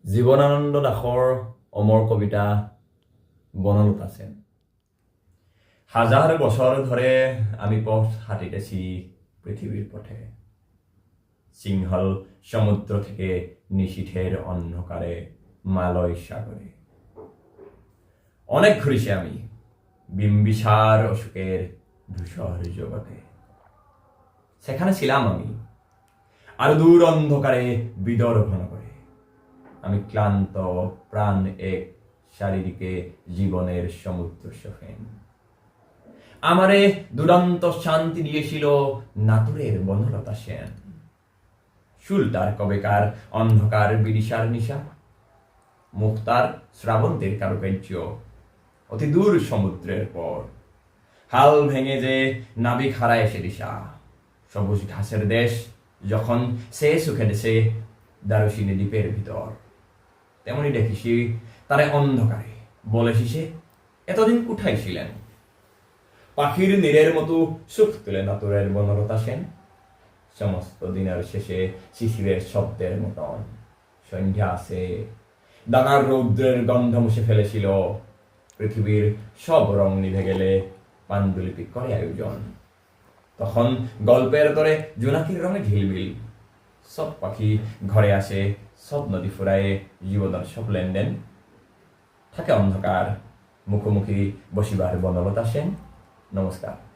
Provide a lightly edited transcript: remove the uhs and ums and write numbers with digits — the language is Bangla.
জীবনানন্দ দাশৰ অমৰ কবিতা বনলতা সেন। হাজার বছর ধরে আমি পথ হাঁটিতেছি পৃথিবীর পথে, সিংহল সমুদ্র থেকে নিশীথের অন্ধকারে মালয় সাগরে। অনেক ঘুরেছি আমি বিম্বিসার অশোকের ধূসর জগতে। সেখানে ছিলাম আমি আর দূর অন্ধকারে বিদর্ভ নগরে। আমি ক্লান্ত প্রাণ এক শারীরিকে জীবনের সমুদ্র সফেন। আমারে দুরন্ত শান্তি দিয়েছিল নাতুরের বনলতা সেন। সুলতার কবেকার অন্ধকার বিদিশার নিশা, মুক্তার শ্রাবন্তের কারুকার্য অতি দূর সমুদ্রের পর। হাল ভেঙে যে নাবিক হারায় সে দিশা, সবুজ ঘাসের দেশ যখন সে সুখে দেশে দারুসিনী দ্বীপের ভিতর। তেমনি দেখিসি তারে অন্ধকারে বলেছি সে এতদিন কোথায় ছিলেন। পাখির নীরের মতো সুখ তুলে নাতুরের বনলতা সেন। সমস্ত দিনের শেষে শিশিরের শব্দের মতন সন্ধ্যা আসে, দানার রৌদ্রের গন্ধ মুছে ফেলেছিল। পৃথিবীর সব রং নিভে গেলে পাণ্ডুলিপি করে আয়োজন। তখন গল্পের তরে জোনাকির রঙে ঝিলমিল। সব পাখি ঘরে আসে, সব নদী ফুরায়ে জীবনের সব লেনদেন। থাকে অন্ধকার মুখোমুখি বসিবার বনলতা সেন। নমস্কার।